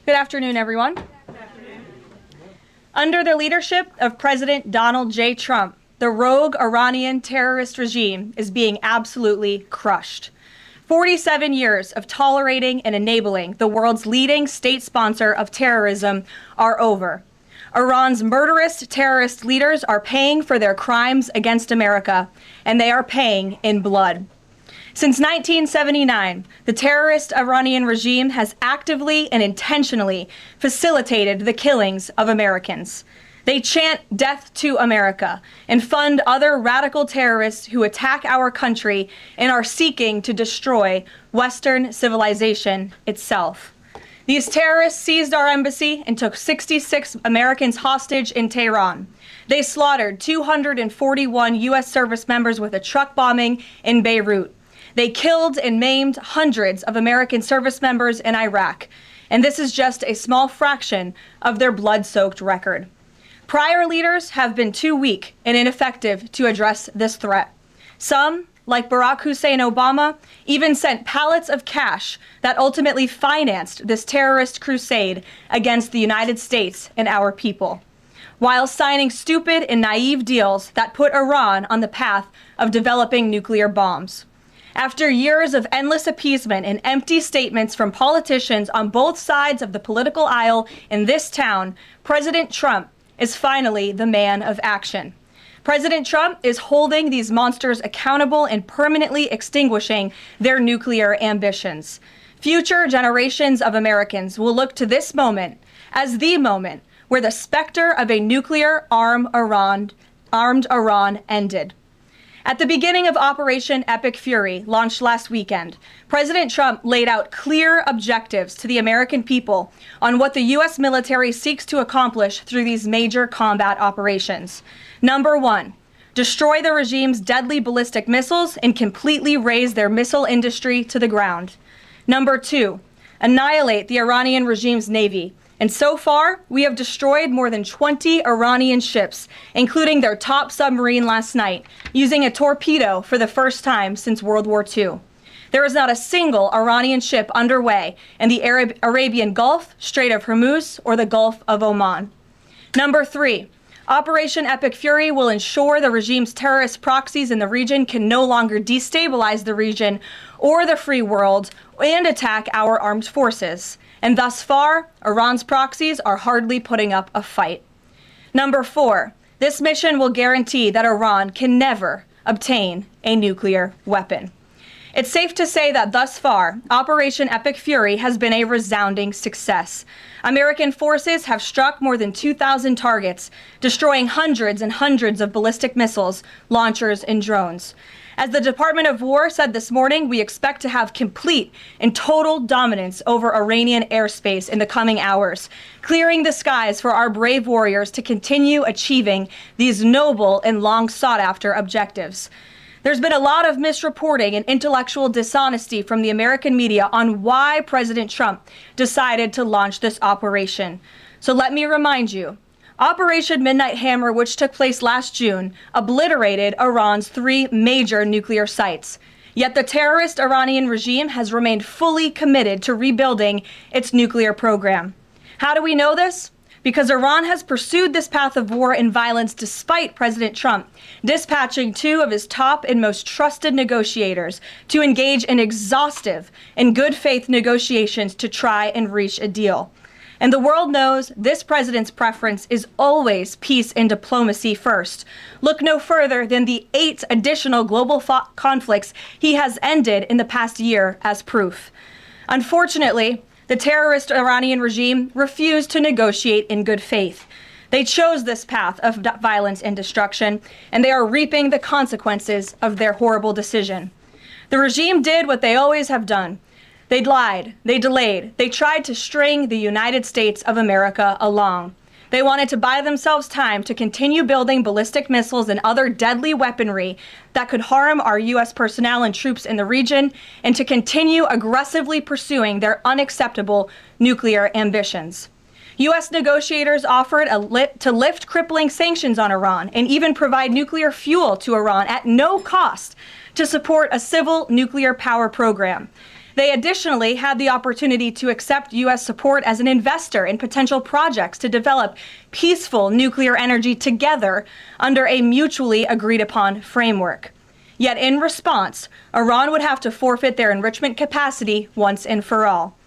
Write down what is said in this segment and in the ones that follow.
Good afternoon, everyone. Good afternoon. Under the leadership of President Donald J. Trump, the rogue Iranian terrorist regime is being absolutely crushed. 47 years of tolerating and enabling the world's leading state sponsor of terrorism are over. Iran's murderous terrorist leaders are paying for their crimes against America, and they are paying in blood. Since 1979, the terrorist Iranian regime has actively and intentionally facilitated the killings of Americans. They chant death to America and fund other radical terrorists who attack our country and are seeking to destroy Western civilization itself. These terrorists seized our embassy and took 66 Americans hostage in Tehran. They slaughtered 241 U.S. service members with a truck bombing in Beirut. They killed and maimed hundreds of American service members in Iraq, and this is just a small fraction of their blood-soaked record. Prior leaders have been too weak and ineffective to address this threat. Some, like Barack Hussein Obama, even sent pallets of cash that ultimately financed this terrorist crusade against the United States and our people, while signing stupid and naive deals that put Iran on the path of developing nuclear bombs. After years of endless appeasement and empty statements from politicians on both sides of the political aisle in this town, President Trump is finally the man of action. President Trump is holding these monsters accountable and permanently extinguishing their nuclear ambitions. Future generations of Americans will look to this moment as the moment where the specter of a nuclear armed Iran ended. At the beginning of Operation Epic Fury, launched last weekend, President Trump laid out clear objectives to the American people on what the U.S. military seeks to accomplish through these major combat operations. Number one, destroy the regime's deadly ballistic missiles and completely raze their missile industry to the ground. Number two, annihilate the Iranian regime's navy. And so far, we have destroyed more than 20 Iranian ships, including their top submarine last night, using a torpedo for the first time since World War II. There is not a single Iranian ship underway in the Arabian Gulf, Strait of Hormuz, or the Gulf of Oman. Number three, Operation Epic Fury will ensure the regime's terrorist proxies in the region can no longer destabilize the region or the free world and attack our armed forces. And thus far, Iran's proxies are hardly putting up a fight. Number four, this mission will guarantee that Iran can never obtain a nuclear weapon. It's safe to say that thus far, Operation Epic Fury has been a resounding success. American forces have struck more than 2,000 targets, destroying hundreds and hundreds of ballistic missiles, launchers, and drones. As the Department of War said this morning, we expect to have complete and total dominance over Iranian airspace in the coming hours, clearing the skies for our brave warriors to continue achieving these noble and long sought-after objectives. There's been a lot of misreporting and intellectual dishonesty from the American media on why President Trump decided to launch this operation. So let me remind you, Operation Midnight Hammer, which took place last June, obliterated Iran's 3 major nuclear sites. Yet the terrorist Iranian regime has remained fully committed to rebuilding its nuclear program. How do we know this? Because Iran has pursued this path of war and violence despite President Trump dispatching 2 of his top and most trusted negotiators to engage in exhaustive and good faith negotiations to try and reach a deal. And the world knows this president's preference is always peace and diplomacy first. Look no further than the 8 additional global conflicts he has ended in the past year as proof. Unfortunately, the terrorist Iranian regime refused to negotiate in good faith. They chose this path of violence and destruction, and they are reaping the consequences of their horrible decision. The regime did what they always have done. They lied, they delayed, they tried to string the United States of America along. They wanted to buy themselves time to continue building ballistic missiles and other deadly weaponry that could harm our U.S. personnel and troops in the region, and to continue aggressively pursuing their unacceptable nuclear ambitions. U.S. negotiators offered to lift crippling sanctions on Iran and even provide nuclear fuel to Iran at no cost to support a civil nuclear power program. They additionally had the opportunity to accept U.S. support as an investor in potential projects to develop peaceful nuclear energy together under a mutually agreed upon framework. Yet in response, Iran would have to forfeit their enrichment capacity once and for all.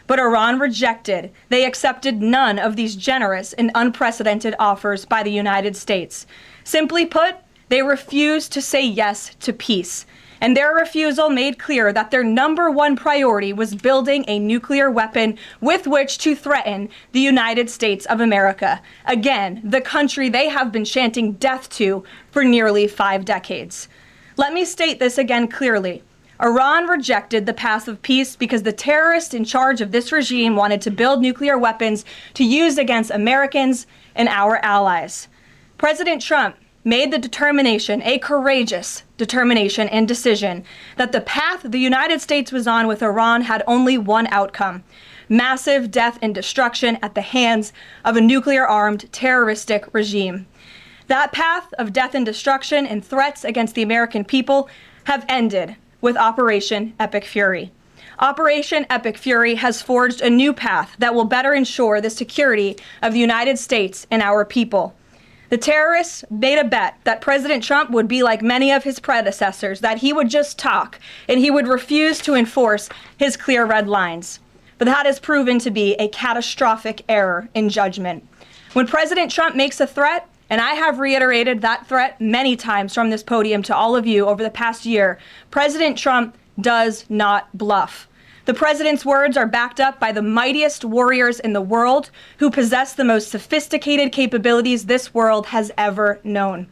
But Iran rejected. They accepted none of these generous and unprecedented offers by the United States. Simply put, they refused to say yes to peace. And their refusal made clear that their number one priority was building a nuclear weapon with which to threaten the United States of America. Again, the country they have been chanting death to for nearly 5 decades. Let me state this again clearly. Iran rejected the path of peace because the terrorists in charge of this regime wanted to build nuclear weapons to use against Americans and our allies. President Trump made the determination, a courageous determination and decision, that the path the United States was on with Iran had only one outcome: massive death and destruction at the hands of a nuclear-armed terroristic regime. That path of death and destruction and threats against the American people have ended with Operation Epic Fury. Operation Epic Fury has forged a new path that will better ensure the security of the United States and our people. The terrorists made a bet that President Trump would be like many of his predecessors, that he would just talk and he would refuse to enforce his clear red lines. But that has proven to be a catastrophic error in judgment. When President Trump makes a threat, and I have reiterated that threat many times from this podium to all of you over the past year, President Trump does not bluff. The president's words are backed up by the mightiest warriors in the world who possess the most sophisticated capabilities this world has ever known.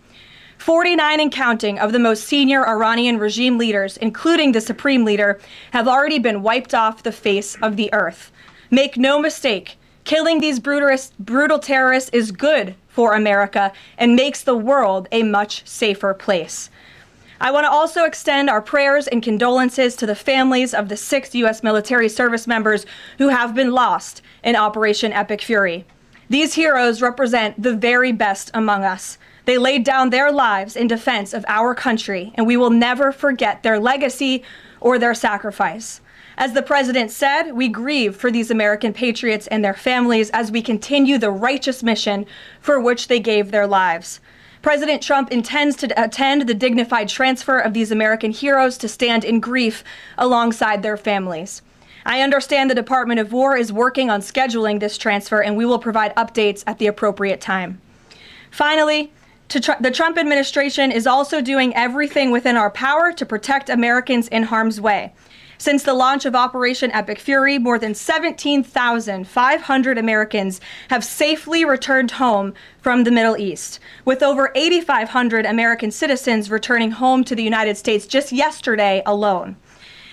49 and counting of the most senior Iranian regime leaders, including the supreme leader, have already been wiped off the face of the earth. Make no mistake, killing these brutal terrorists is good for America and makes the world a much safer place. I want to also extend our prayers and condolences to the families of the 6 U.S. military service members who have been lost in Operation Epic Fury. These heroes represent the very best among us. They laid down their lives in defense of our country, and we will never forget their legacy or their sacrifice. As the president said, we grieve for these American patriots and their families as we continue the righteous mission for which they gave their lives. President Trump intends to attend the dignified transfer of these American heroes to stand in grief alongside their families. I understand the Department of War is working on scheduling this transfer, and we will provide updates at the appropriate time. Finally, the Trump administration is also doing everything within our power to protect Americans in harm's way. Since the launch of Operation Epic Fury, more than 17,500 Americans have safely returned home from the Middle East, with over 8,500 American citizens returning home to the United States just yesterday alone.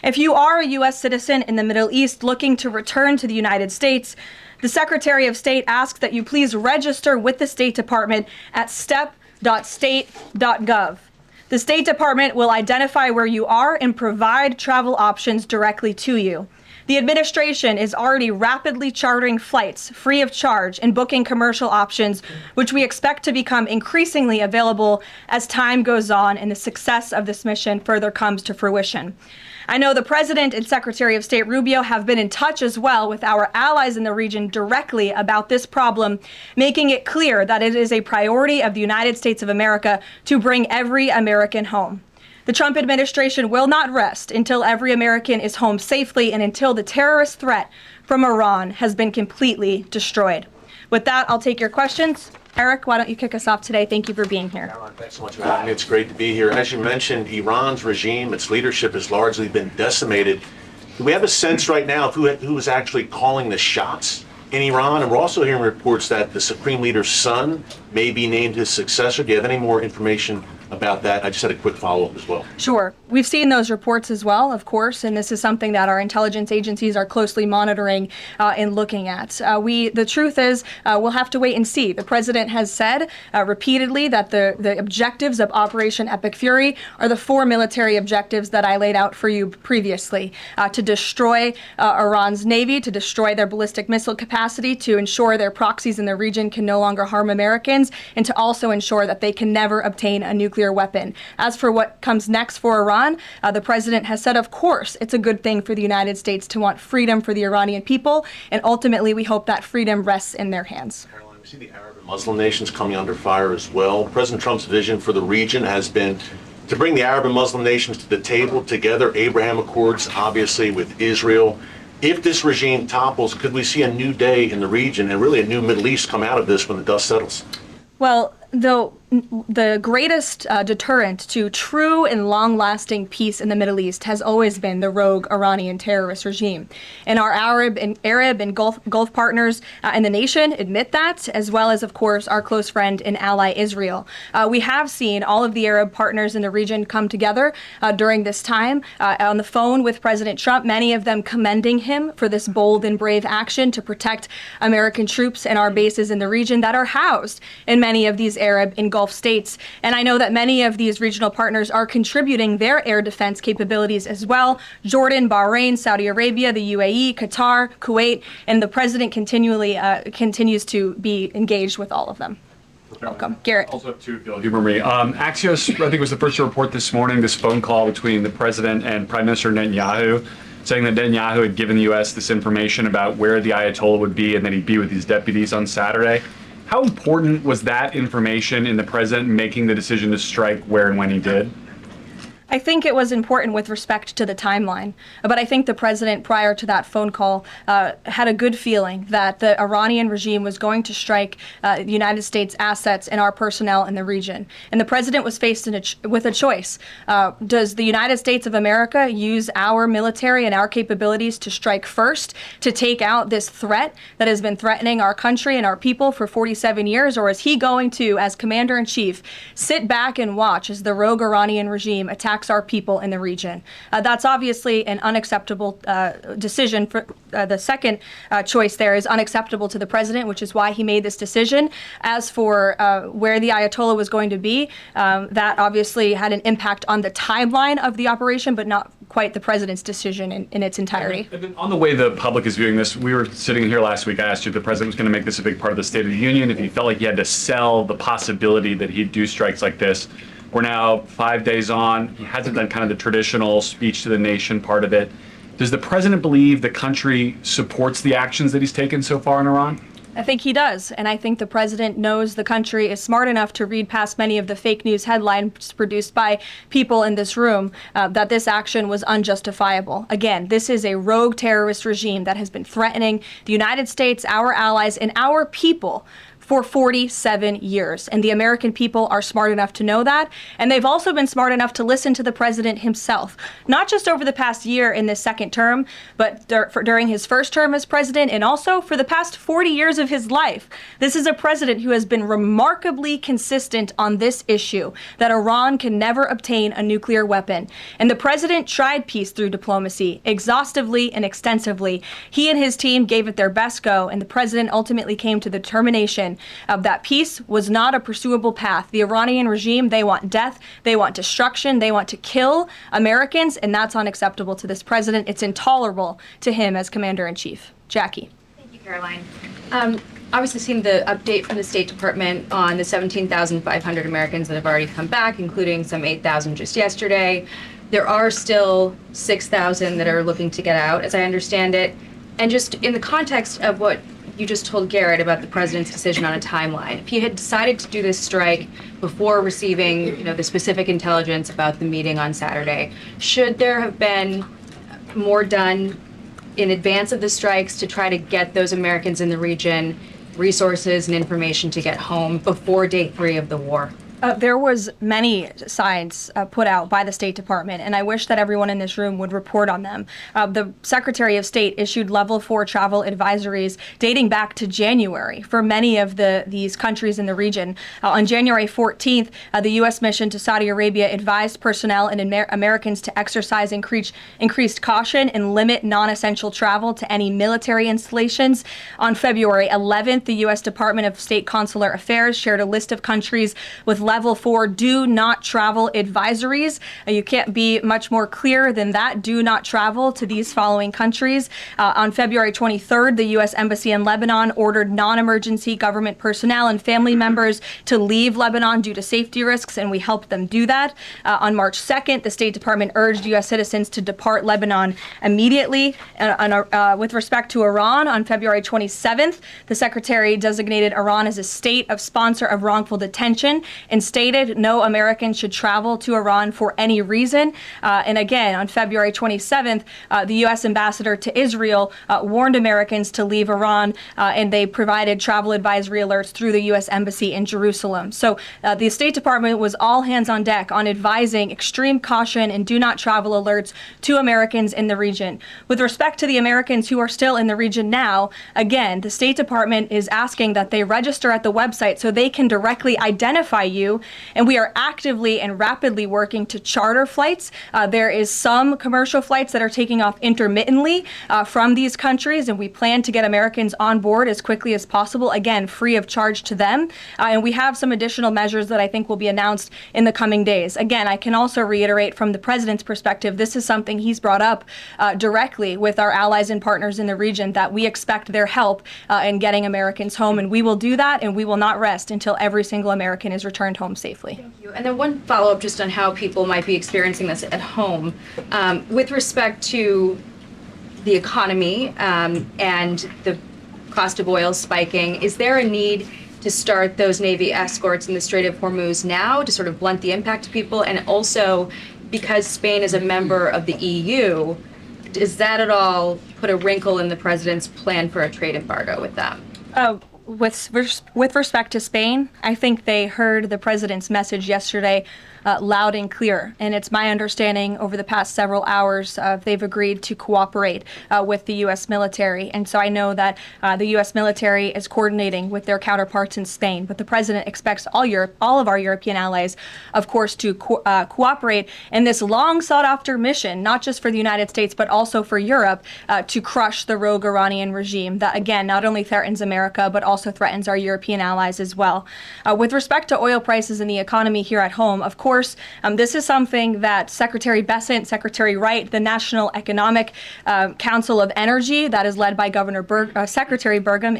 If you are a U.S. citizen in the Middle East looking to return to the United States, the Secretary of State asks that you please register with the State Department at step.state.gov. The State Department will identify where you are and provide travel options directly to you. The administration is already rapidly chartering flights free of charge and booking commercial options, which we expect to become increasingly available as time goes on and the success of this mission further comes to fruition. I know the President and Secretary of State Rubio have been in touch as well with our allies in the region directly about this problem, making it clear that it is a priority of the United States of America to bring every American home. The Trump administration will not rest until every American is home safely and until the terrorist threat from Iran has been completely destroyed. With that, I'll take your questions. Eric, why don't you kick us off today? Thank you for being here. Karoline, thanks so much for having me. It's great to be here. As you mentioned, Iran's regime, its leadership has largely been decimated. Do we have a sense right now of who is actually calling the shots in Iran? And we're also hearing reports that the Supreme Leader's son may be named his successor. Do you have any more information about that? I just had a quick follow-up as well. Sure. We've seen those reports as well, of course, and this is something that our intelligence agencies are closely monitoring and looking at. The truth is, we'll have to wait and see. The president has said repeatedly that the objectives of Operation Epic Fury are the 4 military objectives that I laid out for you previously: to destroy Iran's navy, to destroy their ballistic missile capacity, to ensure their proxies in the region can no longer harm Americans, and to also ensure that they can never obtain a nuclear nuclear weapon. As for what comes next for Iran, the president has said, of course, it's a good thing for the United States to want freedom for the Iranian people, and ultimately we hope that freedom rests in their hands. Karoline, we see the Arab and Muslim nations coming under fire as well. President Trump's vision for the region has been to bring the Arab and Muslim nations to the table together, Abraham Accords, obviously, with Israel. If this regime topples, could we see a new day in the region and really a new Middle East come out of this when the dust settles? Well, though the greatest deterrent to true and long-lasting peace in the Middle East has always been the rogue Iranian terrorist regime. And our Arab and Gulf partners in the nation admit that, as well as, of course, our close friend and ally Israel. We have seen all of the Arab partners in the region come together during this time on the phone with President Trump, many of them commending him for this bold and brave action to protect American troops and our bases in the region that are housed in many of these Arab and Gulf states. And I know that many of these regional partners are contributing their air defense capabilities as well. Jordan, Bahrain, Saudi Arabia, the UAE, Qatar, Kuwait, and the president continues to be engaged with all of them. Welcome. Garrett. Also have two, if you'll humor me. Axios, I think, was the first to report this morning this phone call between the president and Prime Minister Netanyahu, saying that Netanyahu had given the U.S. this information about where the Ayatollah would be and that he'd be with his deputies on Saturday. How important was that information in the president making the decision to strike where and when he did? I think it was important with respect to the timeline, but I think the president, prior to that phone call, had a good feeling that the Iranian regime was going to strike the United States assets and our personnel in the region. And the president was faced with a choice. Does the United States of America use our military and our capabilities to strike first, to take out this threat that has been threatening our country and our people for 47 years, or is he going to, as commander-in-chief, sit back and watch as the rogue Iranian regime attacks our people in the region? That's obviously an unacceptable decision. For the second choice there is unacceptable to the president, which is why he made this decision. As for where the Ayatollah was going to be, that obviously had an impact on the timeline of the operation, but not quite the president's decision in its entirety. And on the way the public is viewing this, we were sitting here last week. I asked you if the president was going to make this a big part of the State of the Union, if he felt like he had to sell the possibility that he'd do strikes like this. We're now 5 days on. He hasn't done kind of the traditional speech to the nation part of it. Does the president believe the country supports the actions that he's taken so far in Iran? I think he does, and I think the president knows the country is smart enough to read past many of the fake news headlines produced by people in this room that this action was unjustifiable. Again, this is a rogue terrorist regime that has been threatening the United States, our allies, and our people for 47 years. And the American people are smart enough to know that. And they've also been smart enough to listen to the president himself, not just over the past year in this second term, but during his first term as president, and also for the past 40 years of his life. This is a president who has been remarkably consistent on this issue, that Iran can never obtain a nuclear weapon. And the president tried peace through diplomacy, exhaustively and extensively. He and his team gave it their best go, and the president ultimately came to the determination that peace was not a pursuable path. The Iranian regime, they want death, they want destruction, they want to kill Americans, and that's unacceptable to this president. It's intolerable to him as commander-in-chief. Jackie. Thank you, Caroline. Obviously seen the update from the State Department on the 17,500 Americans that have already come back, including some 8,000 just yesterday. There are still 6,000 that are looking to get out, as I understand it. And just in the context of what you just told Garrett about the president's decision on a timeline, if he had decided to do this strike before receiving, the specific intelligence about the meeting on Saturday, should there have been more done in advance of the strikes to try to get those Americans in the region resources and information to get home before day 3 of the war? There was many signs put out by the State Department, and I wish that everyone in this room would report on them. The Secretary of State issued level 4 travel advisories dating back to January for many of these countries in the region. On January 14th, the U.S. mission to Saudi Arabia advised personnel and Americans to exercise increased caution and limit non-essential travel to any military installations. On February 11th, the U.S. Department of State Consular Affairs shared a list of countries with level 4 do not travel advisories. You can't be much more clear than that. Do not travel to these following countries. On February 23rd, the U.S. Embassy in Lebanon ordered non-emergency government personnel and family members to leave Lebanon due to safety risks, and we helped them do that. On March 2nd, the State Department urged U.S. citizens to depart Lebanon immediately. With respect to Iran, on February 27th, the Secretary designated Iran as a state of sponsor of wrongful detention and stated no American should travel to Iran for any reason. And again, on February 27th, the U.S. ambassador to Israel warned Americans to leave Iran, and they provided travel advisory alerts through the U.S. Embassy in Jerusalem. So the State Department was all hands on deck on advising extreme caution and do not travel alerts to Americans in the region. With respect to the Americans who are still in the region now, again, the State Department is asking that they register at the website so they can directly identify you, and we are actively and rapidly working to charter flights. There is some commercial flights that are taking off intermittently from these countries, and we plan to get Americans on board as quickly as possible, again, free of charge to them. And we have some additional measures that I think will be announced in the coming days. Again, I can also reiterate from the president's perspective, this is something he's brought up directly with our allies and partners in the region, that we expect their help in getting Americans home, and we will do that, and we will not rest until every single American is returned home safely. Thank you. And then one follow-up just on how people might be experiencing this at home. With respect to the economy and the cost of oil spiking, is there a need to start those Navy escorts in the Strait of Hormuz now to sort of blunt the impact to people? And also, because Spain is a member of the EU, does that at all put a wrinkle in the president's plan for a trade embargo with them? With respect to Spain, I think they heard the president's message yesterday loud and clear. And it's my understanding over the past several hours they've agreed to cooperate with the U.S. military. And so I know that the U.S. military is coordinating with their counterparts in Spain. But the president expects all of our European allies, of course, to cooperate in this long sought after mission, not just for the United States, but also for Europe, to crush the rogue Iranian regime that, again, not only threatens America, but also threatens our European allies as well. With respect to oil prices and the economy here at home, of course, this is something that Secretary Bessent, Secretary Wright, the National Economic Council of Energy, that is led by Secretary Burgum,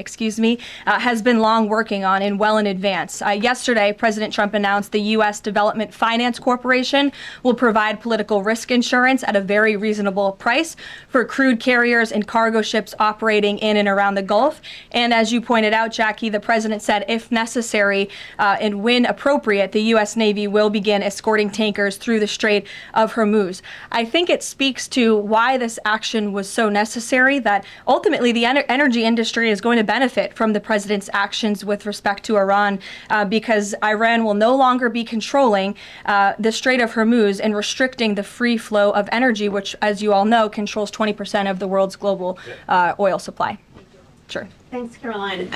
has been long working on and well in advance. Yesterday, President Trump announced the U.S. Development Finance Corporation will provide political risk insurance at a very reasonable price for crude carriers and cargo ships operating in and around the Gulf. And as you pointed out, Jackie, the president said if necessary and when appropriate, the U.S. Navy will begin escorting tankers through the Strait of Hormuz. I think it speaks to why this action was so necessary, that ultimately the energy industry is going to benefit from the president's actions with respect to Iran, because Iran will no longer be controlling the Strait of Hormuz and restricting the free flow of energy, which, as you all know, controls 20% of the world's global oil supply. Sure. Thanks, Karoline.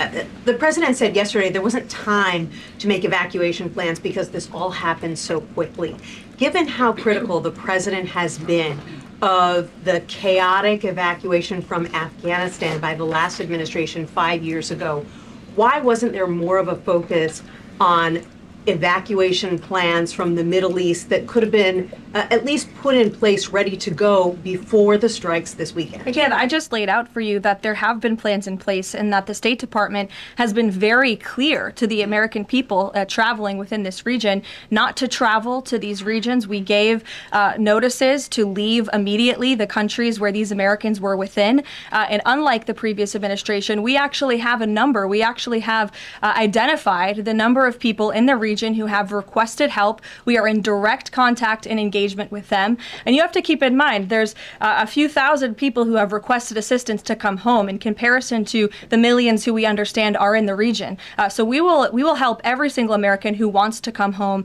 The president said yesterday there wasn't time to make evacuation plans because this all happened so quickly. Given how critical the president has been of the chaotic evacuation from Afghanistan by the last administration 5 years ago, why wasn't there more of a focus on evacuation plans from the Middle East that could have been at least put in place, ready to go before the strikes this weekend? Again, I just laid out for you that there have been plans in place and that the State Department has been very clear to the American people traveling within this region not to travel to these regions. We gave notices to leave immediately the countries where these Americans were within. And unlike the previous administration, we actually have a number. We actually have identified the number of people in the region who have requested help. We are in direct contact and engagement with them. And you have to keep in mind, there's a few thousand people who have requested assistance to come home in comparison to the millions who we understand are in the region. So we will help every single American who wants to come home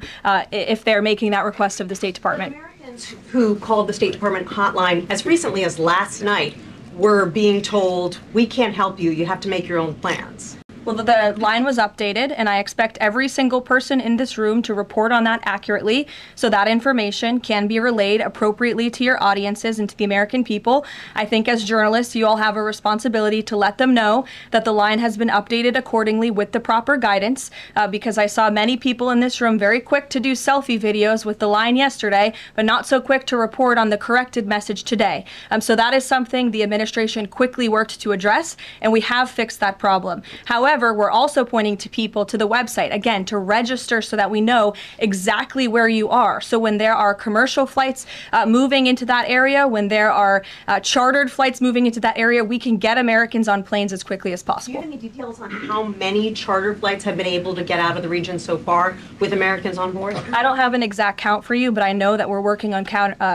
if they're making that request of the State Department. Americans who called the State Department hotline as recently as last night were being told, we can't help you, you have to make your own plans. Well, the line was updated, and I expect every single person in this room to report on that accurately so that information can be relayed appropriately to your audiences and to the American people. I think as journalists, you all have a responsibility to let them know that the line has been updated accordingly with the proper guidance, because I saw many people in this room very quick to do selfie videos with the line yesterday, but not so quick to report on the corrected message today. So that is something the administration quickly worked to address, and we have fixed that problem. However, we're also pointing to people to the website, again, to register so that we know exactly where you are. So when there are commercial flights moving into that area, when there are chartered flights moving into that area, we can get Americans on planes as quickly as Do you possible. have any details on how many charter flights have been able to get out of the region so far with Americans on board? I don't have an exact count for you, but I know that we're working on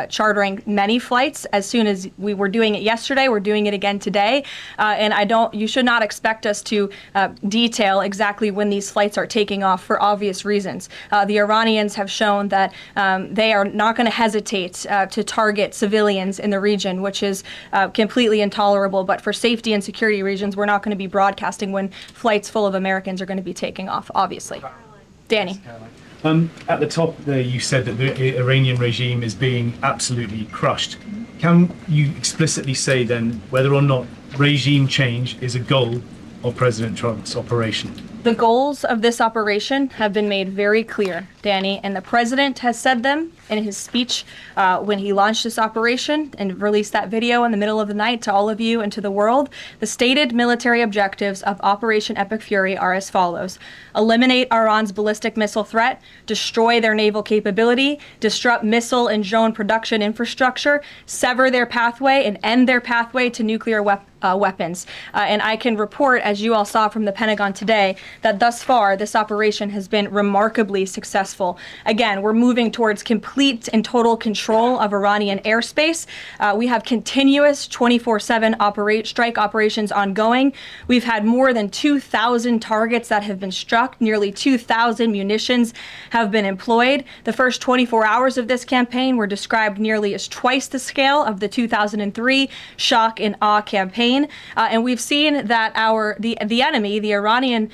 chartering many flights. As soon as we were doing it yesterday, we're doing it again today. And you should not expect us to detail exactly when these flights are taking off for obvious reasons. The Iranians have shown that they are not going to hesitate to target civilians in the region, which is completely intolerable. But for safety and security reasons, we're not going to be broadcasting when flights full of Americans are going to be taking off, obviously. Danny. At the top there, you said that the Iranian regime is being absolutely crushed. Can you explicitly say then whether or not regime change is a goal of President Trump's operation? The goals of this operation have been made very clear, Danny, and the president has said them in his speech when he launched this operation and released that video in the middle of the night to all of you and to the world. The stated military objectives of Operation Epic Fury are as follows: eliminate Iran's ballistic missile threat, destroy their naval capability, disrupt missile and drone production infrastructure, sever their pathway and end their pathway to nuclear weapons. And I can report, as you all saw from the Pentagon today, that thus far this operation has been remarkably successful. Again, we're moving towards complete and total control of Iranian airspace. We have continuous 24/7 strike operations ongoing. We've had more than 2,000 targets that have been struck. Nearly 2,000 munitions have been employed. The first 24 hours of this campaign were described nearly as twice the scale of the 2003 shock and awe campaign. And we've seen that the enemy, the Iranian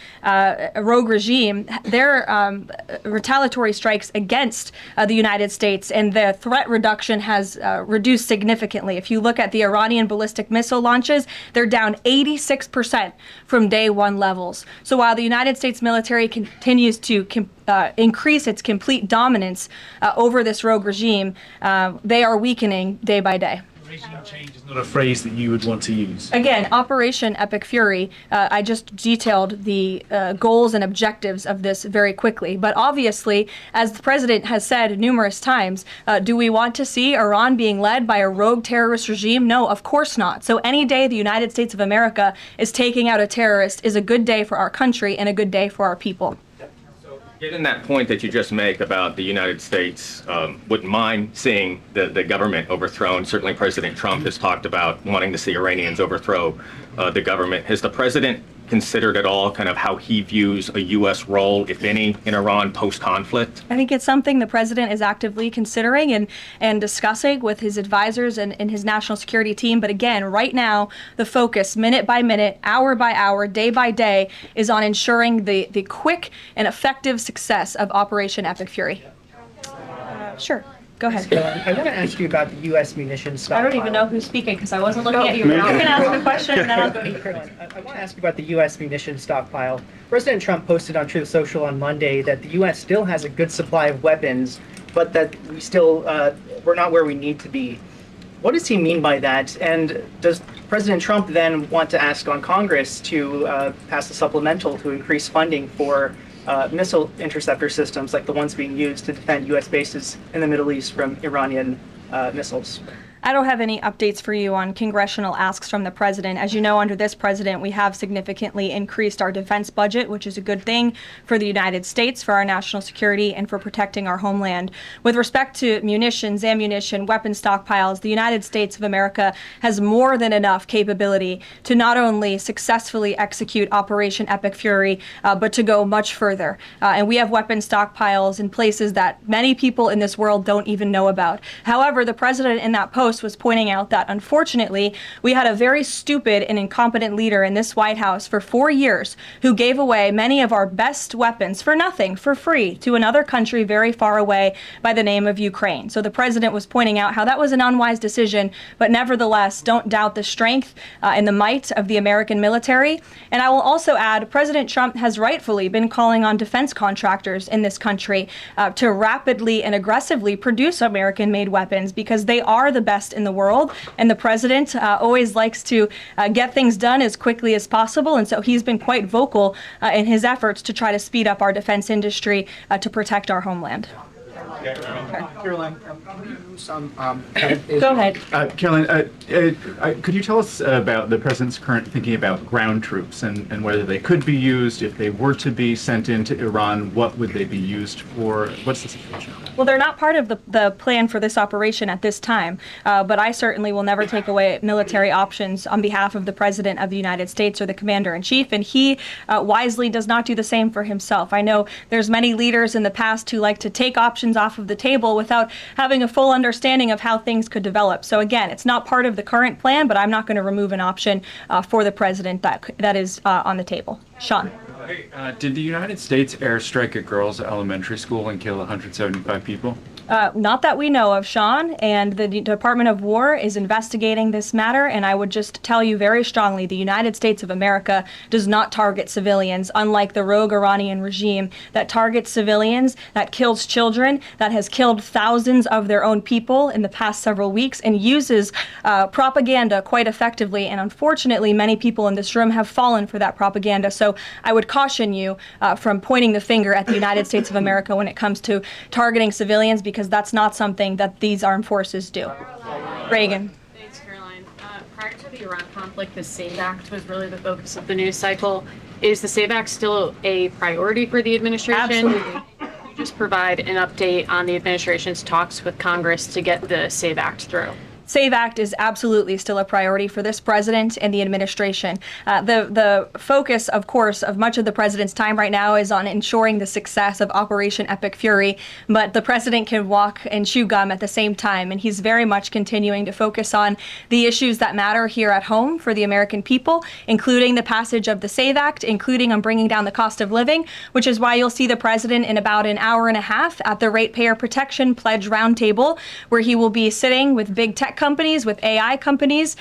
rogue regime, their retaliatory strikes against the United States and the threat reduction has reduced significantly. If you look at the Iranian ballistic missile launches, they're down 86% from day one levels. So while the United States military continues to increase its complete dominance over this rogue regime, they are weakening day by day. Regime change is not a phrase that you would want to use. Again, Operation Epic Fury, I just detailed the goals and objectives of this very quickly. But obviously, as the president has said numerous times, do we want to see Iran being led by a rogue terrorist regime? No, of course not. So any day the United States of America is taking out a terrorist is a good day for our country and a good day for our people. Given that point that you just make about the United States wouldn't mind seeing the government overthrown, certainly President Trump has talked about wanting to see Iranians overthrow the government. Has the president considered at all kind of how he views a U.S. role, if any, in Iran post-conflict? I think it's something the president is actively considering and discussing with his advisors and his national security team. But again, right now, the focus, minute by minute, hour by hour, day by day, is on ensuring the quick and effective success of Operation Epic Fury. Sure. Go ahead. I want to ask you about the U.S. munitions stockpile. I don't even know who's speaking because I wasn't looking at you. You can ask the question and then I'll go to you. I want to ask you about the U.S. munitions stockpile. President Trump posted on Truth Social on Monday that the U.S. still has a good supply of weapons, but that we're not where we need to be. What does he mean by that? And does President Trump then want to ask on Congress to pass a supplemental to increase funding for missile interceptor systems like the ones being used to defend U.S. bases in the Middle East from Iranian missiles? I don't have any updates for you on congressional asks from the president. As you know, under this president, we have significantly increased our defense budget, which is a good thing for the United States, for our national security, and for protecting our homeland. With respect to munitions, ammunition, weapon stockpiles, the United States of America has more than enough capability to not only successfully execute Operation Epic Fury, but to go much further. And we have weapon stockpiles in places that many people in this world don't even know about. However, the president in that post Post was pointing out that, unfortunately, we had a very stupid and incompetent leader in this White House for 4 years who gave away many of our best weapons for nothing, for free, to another country very far away by the name of Ukraine. So the president was pointing out how that was an unwise decision, but nevertheless, don't doubt the strength and the might of the American military. And I will also add, President Trump has rightfully been calling on defense contractors in this country to rapidly and aggressively produce American-made weapons because they are the best in the world. And the president always likes to get things done as quickly as possible. And so he's been quite vocal in his efforts to try to speed up our defense industry to protect our homeland. Karoline, Go ahead. Caroline, could you tell us about the president's current thinking about ground troops and whether they could be used? If they were to be sent into Iran, what would they be used for? What's the situation? Well, they're not part of the plan for this operation at this time, but I certainly will never take away military options on behalf of the President of the United States or the Commander-in-Chief, and he wisely does not do the same for himself. I know there's many leaders in the past who like to take options off of the table without having a full understanding of how things could develop. So again, it's not part of the current plan, but I'm not going to remove an option for the President that is on the table. Sean. Did the United States airstrike a girls' elementary school and kill 175 people? Not that we know of, Sean, and the Department of War is investigating this matter, and I would just tell you very strongly, the United States of America does not target civilians, unlike the rogue Iranian regime that targets civilians, that kills children, that has killed thousands of their own people in the past several weeks, and uses propaganda quite effectively, and unfortunately, many people in this room have fallen for that propaganda, so I would caution you from pointing the finger at the United States of America when it comes to targeting civilians, because that's not something that these armed forces do. Reagan. Thanks, Caroline. Prior to the Iran conflict, the SAVE Act was really the focus of the news cycle. Is the SAVE Act still a priority for the administration? Absolutely. Could you just provide an update on the administration's talks with Congress to get the SAVE Act through? SAVE Act is absolutely still a priority for this president and the administration. The focus, of course, of much of the president's time right now is on ensuring the success of Operation Epic Fury, but the president can walk and chew gum at the same time, and he's very much continuing to focus on the issues that matter here at home for the American people, including the passage of the SAVE Act, including on bringing down the cost of living, which is why you'll see the president in about an hour and a half at the Ratepayer Protection Pledge Roundtable, where he will be sitting with big tech companies, with AI companies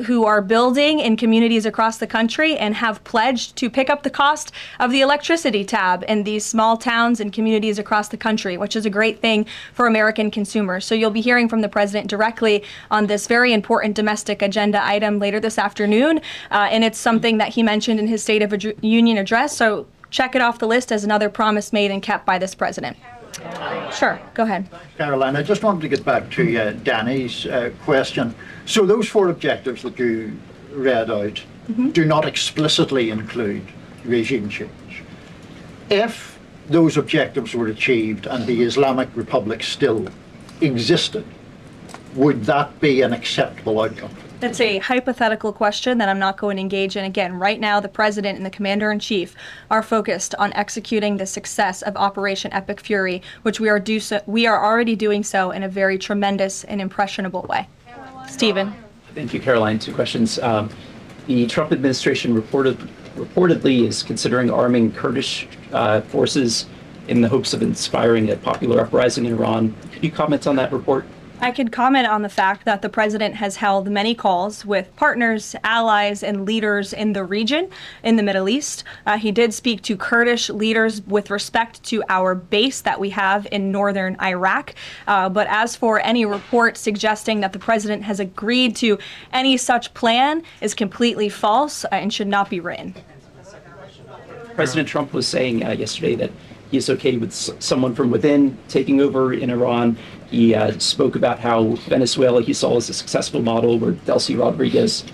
who are building in communities across the country and have pledged to pick up the cost of the electricity tab in these small towns and communities across the country, which is a great thing for American consumers. So you'll be hearing from the president directly on this very important domestic agenda item later this afternoon, and it's something that he mentioned in his State of the Union address. So check it off the list as another promise made and kept by this president. Sure, go ahead. Caroline, I just wanted to get back to Danny's question. So those four objectives that you read out do not explicitly include regime change. If those objectives were achieved and the Islamic Republic still existed, would that be an acceptable outcome? That's a hypothetical question that I'm not going to engage in. Again, right now, the president and the commander-in-chief are focused on executing the success of Operation Epic Fury, which we are already doing so in a very tremendous and impressionable way. Stephen. Thank you, Caroline. Two questions. The Trump administration reportedly is considering arming Kurdish forces in the hopes of inspiring a popular uprising in Iran. Could you comment on that report? I could comment on the fact that the president has held many calls with partners, allies, and leaders in the region, in the Middle East. He did speak to Kurdish leaders with respect to our base that we have in northern Iraq. But as for any report suggesting that the president has agreed to any such plan is completely false and should not be written. President Trump was saying yesterday that he is okay with someone from within taking over in Iran. He spoke about how Venezuela he saw as a successful model where Delcy Rodriguez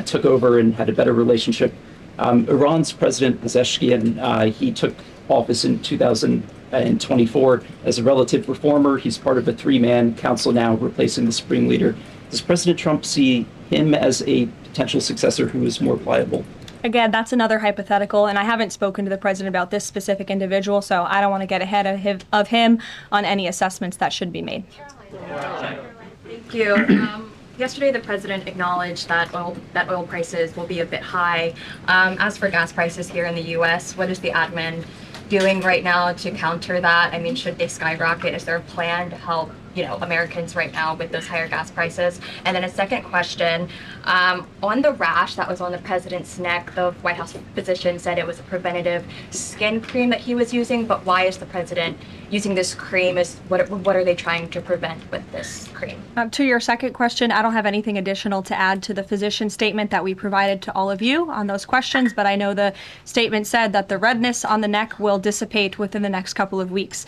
took over and had a better relationship. Iran's President Pezeshkian, he took office in 2024 as a relative reformer. He's part of a three-man council now replacing the supreme leader. Does President Trump see him as a potential successor who is more pliable? Again, that's another hypothetical, and I haven't spoken to the president about this specific individual, so I don't want to get ahead of him on any assessments that should be made. Thank you. Yesterday, the president acknowledged that oil prices will be a bit high. As for gas prices here in the U.S., what is the admin doing right now to counter that? I mean, should they skyrocket? Is there a plan to help, Americans right now with those higher gas prices? And then a second question, on the rash that was on the president's neck, the White House physician said it was a preventative skin cream that he was using, but why is the president using this cream? What are they trying to prevent with this cream? To your second question, I don't have anything additional to add to the physician statement that we provided to all of you on those questions, but I know the statement said that the redness on the neck will dissipate within the next couple of weeks.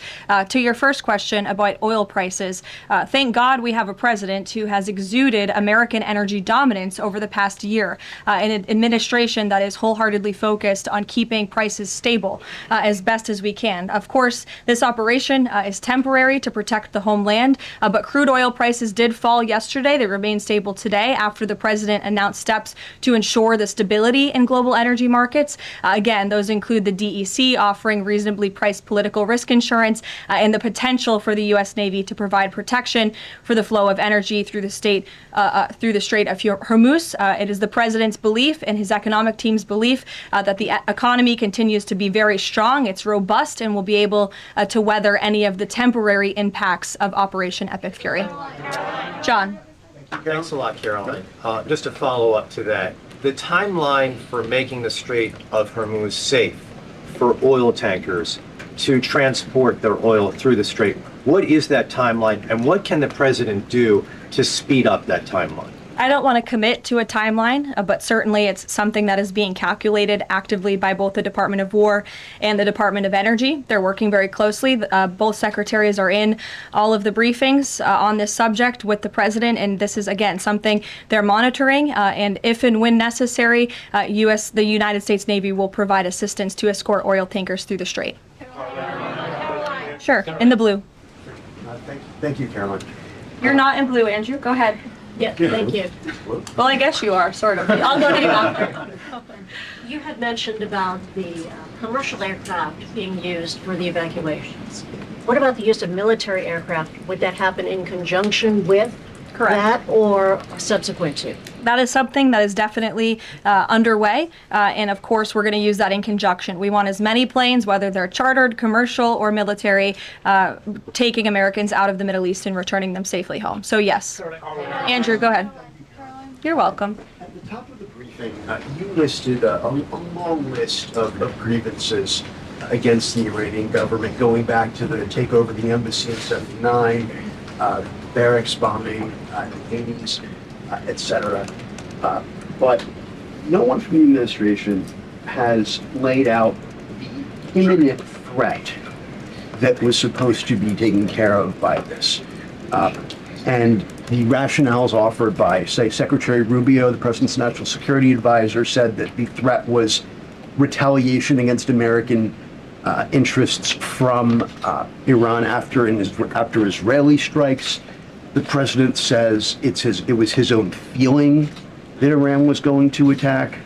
To your first question about oil prices, thank God we have a president who has exuded American energy dominance over the past year, an administration that is wholeheartedly focused on keeping prices stable as best as we can. Of course, this operation is temporary to protect the homeland, but crude oil prices did fall yesterday. They remain stable today after the president announced steps to ensure the stability in global energy markets. Again, those include the DEC offering reasonably priced political risk insurance and the potential for the U.S. Navy to provide protection for the flow of energy through the Strait of Hormuz. It is the president's belief and his economic team's belief that the economy continues to be very strong. It's robust and will be able to weather any of the temporary impacts of Operation Epic Fury. John. Thanks a lot, Caroline. Just to follow up to that, the timeline for making the Strait of Hormuz safe for oil tankers to transport their oil through the strait, what is that timeline, and what can the president do to speed up that timeline? I don't want to commit to a timeline, but certainly it's something that is being calculated actively by both the Department of War and the Department of Energy. They're working very closely. Both secretaries are in all of the briefings on this subject with the president, and this is, again, something they're monitoring. And if and when necessary, the United States Navy will provide assistance to escort oil tankers through the strait. Sure, in the blue. Thank you, Caroline. You're not in blue, Andrew. Go ahead. Yeah, thank you. Well, I guess you are, sort of. I'll go to you after. You had mentioned about the commercial aircraft being used for the evacuations. What about the use of military aircraft? Would that happen in conjunction with that or subsequent to? That is something that is definitely underway, and of course we're going to use that in conjunction. We want as many planes, whether they're chartered, commercial, or military, taking Americans out of the Middle East and returning them safely home. So yes. Andrew, go ahead. You're welcome. At the top of the briefing, you listed a long list of grievances against the Iranian government, going back to the takeover of the embassy in '79, barracks bombing in the 80s, etc. But no one from the administration has laid out the imminent threat that was supposed to be taken care of by this. And the rationales offered by, say, Secretary Rubio, the president's national security advisor, said that the threat was retaliation against American interests from Iran after Israeli strikes. The president says it was his own feeling that Iran was going to attack.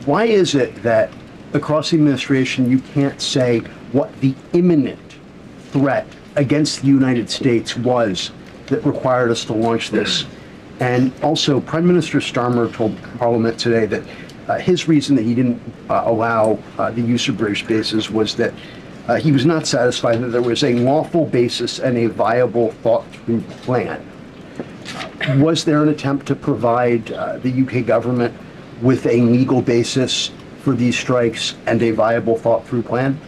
Why is it that across the administration you can't say what the imminent threat against the United States was that required us to launch this? And also, Prime Minister Starmer told Parliament today that his reason that he didn't allow the use of British bases was that he was not satisfied that there was a lawful basis and a viable, thought-through plan. Was there an attempt to provide the UK government with a legal basis for these strikes and a viable, thought-through plan?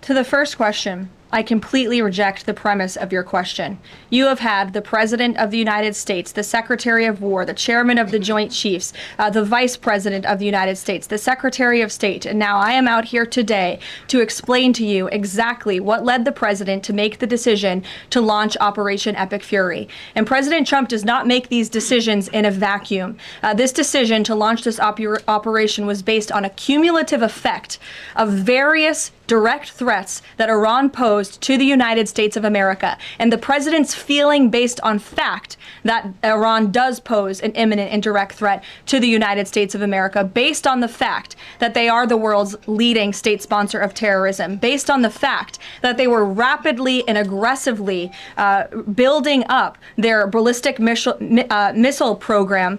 To the first question, I completely reject the premise of your question. You have had the President of the United States, the Secretary of War, the Chairman of the Joint Chiefs, the Vice President of the United States, the Secretary of State, and now I am out here today to explain to you exactly what led the President to make the decision to launch Operation Epic Fury. And President Trump does not make these decisions in a vacuum. This decision to launch this operation was based on a cumulative effect of various direct threats that Iran posed posed to the United States of America. And the president's feeling based on fact that Iran does pose an imminent and direct threat to the United States of America, based on the fact that they are the world's leading state sponsor of terrorism, based on the fact that they were rapidly and aggressively building up their ballistic missile program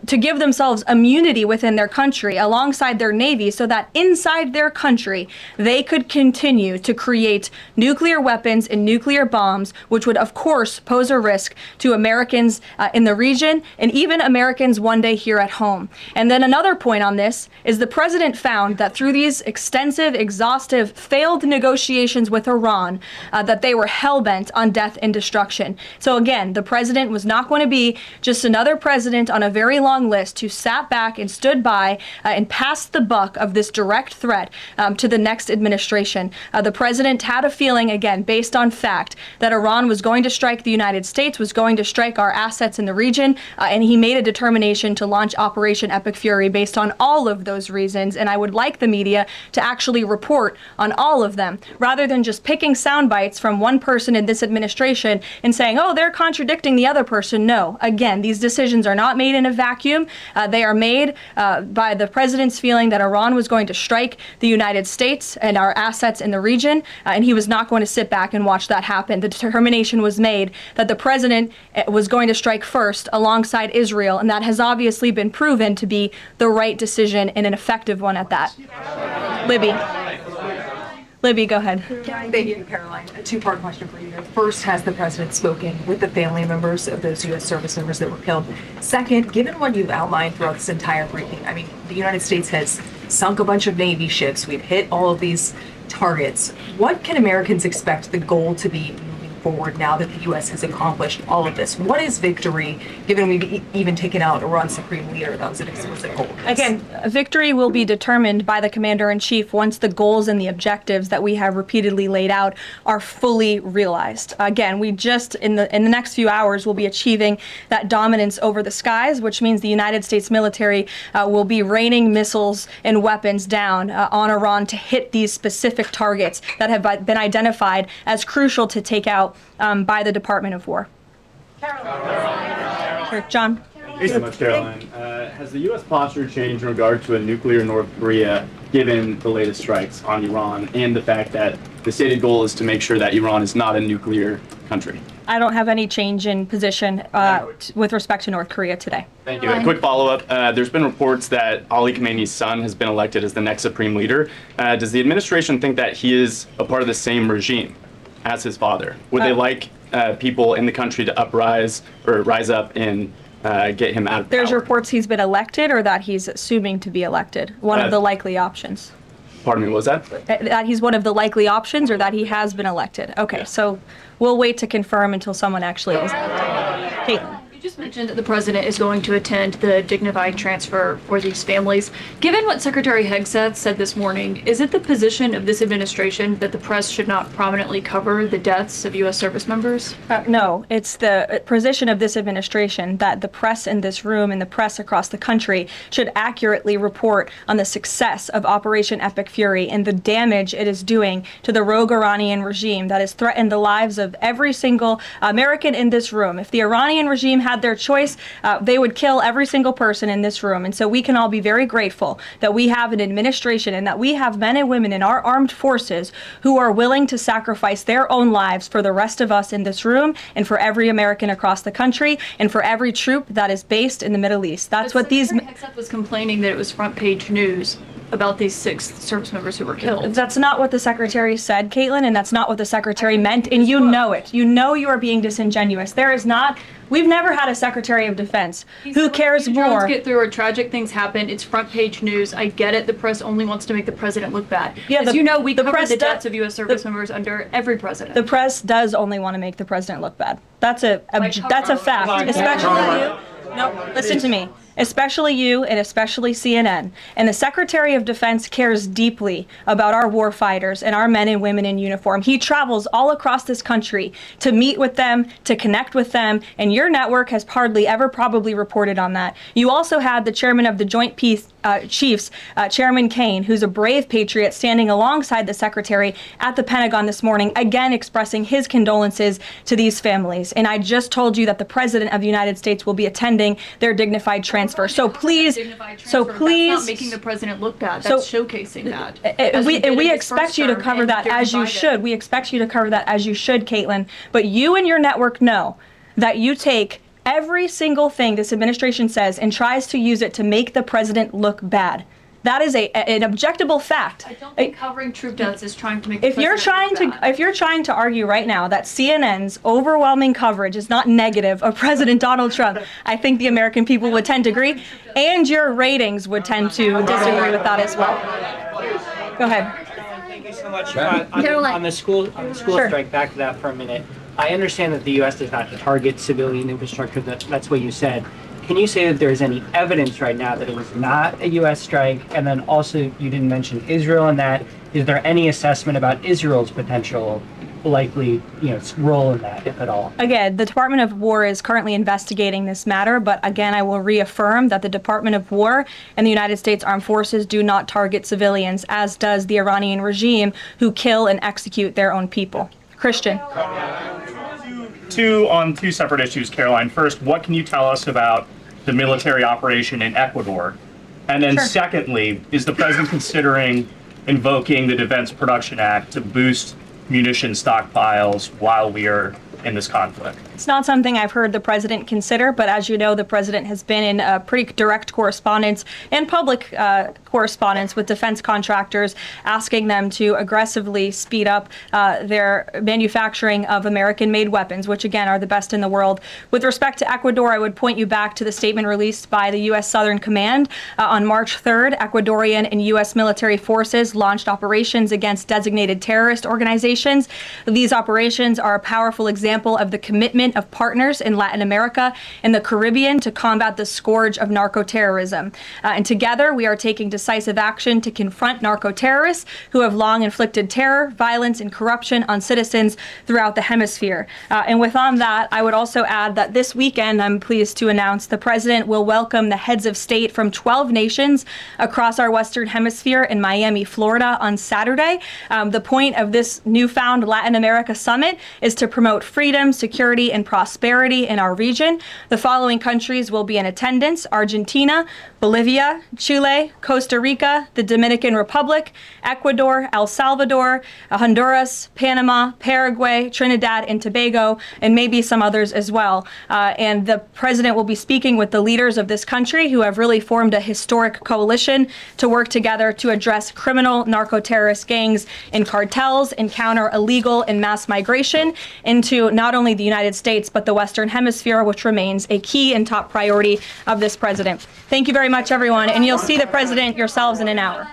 to give themselves immunity within their country alongside their navy, so that inside their country they could continue to create nuclear weapons and nuclear bombs, which would of course pose a risk to Americans in the region and even Americans one day here at home. And then another point on this is the president found that through these extensive, exhaustive, failed negotiations with Iran, that they were hell-bent on death and destruction. So again, the president was not going to be just another president on a very long list who sat back and stood by and passed the buck of this direct threat to the next administration. The president had a feeling, again, based on fact, that Iran was going to strike the United States, was going to strike our assets in the region, and he made a determination to launch Operation Epic Fury based on all of those reasons. And I would like the media to actually report on all of them, rather than just picking sound bites from one person in this administration and saying, oh, they're contradicting the other person. No, again, these decisions are not made in a vacuum. They are made by the president's feeling that Iran was going to strike the United States and our assets in the region, and he was not going to sit back and watch that happen. The determination was made that the president was going to strike first alongside Israel, and that has obviously been proven to be the right decision and an effective one at that. Libby, go ahead. Thank you, Karoline. A two-part question for you. First, has the president spoken with the family members of those U.S. service members that were killed? Second, given what you've outlined throughout this entire briefing, I mean, the United States has sunk a bunch of Navy ships. We've hit all of these targets. What can Americans expect the goal to be moving forward now that the U.S. has accomplished all of this? What is victory, given we've even taken out Iran's supreme leader? That was an explicit goal. Again, victory will be determined by the commander-in-chief once the goals and the objectives that we have repeatedly laid out are fully realized. Again, we just, in the next few hours, will be achieving that dominance over the skies, which means the United States military will be raining missiles and weapons down on Iran to hit these specific targets that have been identified as crucial to take out by the Department of War. Sure, John. Thanks so much, Caroline. Has the U.S. posture changed in regard to a nuclear North Korea, given the latest strikes on Iran and the fact that the stated goal is to make sure that Iran is not a nuclear country? I don't have any change in position with respect to North Korea today. Thank you. A quick follow-up. There's been reports that Ali Khamenei's son has been elected as the next supreme leader. Does the administration think that he is a part of the same regime as his father? Would they like people in the country to rise up and get him out of power? There's reports he's been elected, or that he's assuming to be elected. One of the likely options. Pardon me, what was that? That he's one of the likely options, or that he has been elected. Okay, so we'll wait to confirm until someone actually is elected. Caitlin. You just mentioned that the president is going to attend the dignified transfer for these families. Given what Secretary Hegseth said this morning, is it the position of this administration that the press should not prominently cover the deaths of U.S. service members? No, it's the position of this administration that the press in this room and the press across the country should accurately report on the success of Operation Epic Fury and the damage it is doing to the rogue Iranian regime that has threatened the lives of every single American in this room. If the Iranian regime had their choice, they would kill every single person in this room. And so we can all be very grateful that we have an administration and that we have men and women in our armed forces who are willing to sacrifice their own lives for the rest of us in this room and for every American across the country and for every troop that is based in the Middle East. That's what these... Hegseth was complaining that it was front page news about these 6 service members who were killed. That's not what the secretary said, Caitlin, and that's not what the secretary meant, and you know it. You know you are being disingenuous. There is not... We've never had a Secretary of Defense who cares more. Drones get through or tragic things happen. It's front page news. I get it. The press only wants to make the president look bad. Yeah, as you know, we cover the deaths of U.S. service members under every president. The press does only want to make the president look bad. That's a fact. Especially you. No, listen to me. Especially you and especially CNN. And the Secretary of Defense cares deeply about our war fighters and our men and women in uniform. He travels all across this country to meet with them, to connect with them, and your network has hardly ever probably reported on that. You also had the chairman of the Joint Chiefs, Chairman Kane, who's a brave patriot, standing alongside the secretary at the Pentagon this morning, again expressing his condolences to these families. And I just told you that the President of the United States will be attending their dignified transfer. So please, That's not making the president look bad. That's showcasing that. As we did in his expect you to first cover term that and as you Biden. should. We expect you to cover that as you should, Caitlin. But you and your network know that you take every single thing this administration says and tries to use it to make the president look bad. That is an objectable fact. I don't think covering troop deaths is trying to make. If you're trying to argue right now that CNN's overwhelming coverage is not negative of President Donald Trump, I think the American people would tend to agree, and your ratings would tend to disagree with that as well. Go ahead. Thank you so much. Karoline. On the school Sure. strike, back to that for a minute. I understand that the U.S. does not target civilian infrastructure. That's what you said. Can you say that there is any evidence right now that it was not a U.S. strike? And then also, you didn't mention Israel in that. Is there any assessment about Israel's potential likely, role in that, if at all? Again, the Department of War is currently investigating this matter, but again, I will reaffirm that the Department of War and the United States Armed Forces do not target civilians, as does the Iranian regime, who kill and execute their own people. Christian. Two separate issues, Caroline. First, what can you tell us about the military operation in Ecuador? And then secondly, is the president considering invoking the Defense Production Act to boost munition stockpiles while we are in this conflict? It's not something I've heard the president consider, but as you know, the president has been in pretty direct correspondence and public correspondence with defense contractors, asking them to aggressively speed up their manufacturing of American-made weapons, which again are the best in the world. With respect to Ecuador, I would point you back to the statement released by the U.S. Southern Command. On March 3rd, Ecuadorian and U.S. military forces launched operations against designated terrorist organizations. These operations are a powerful example of the commitment of partners in Latin America and the Caribbean to combat the scourge of narco-terrorism. And together, we are taking decisive action to confront narco-terrorists who have long inflicted terror, violence, and corruption on citizens throughout the hemisphere. And with on that, I would also add that this weekend, I'm pleased to announce, the president will welcome the heads of state from 12 nations across our Western Hemisphere in Miami, Florida on Saturday. The point of this newfound Latin America summit is to promote freedom, security, and prosperity in our region. The following countries will be in attendance: Argentina, Bolivia, Chile, Costa Rica, the Dominican Republic, Ecuador, El Salvador, Honduras, Panama, Paraguay, Trinidad and Tobago, and maybe some others as well. And the president will be speaking with the leaders of this country, who have really formed a historic coalition to work together to address criminal narco-terrorist gangs and cartels and counter illegal and mass migration into not only the United States, but the Western Hemisphere, which remains a key and top priority of this president. Thank you very much, everyone, and you'll see the president yourselves in an hour.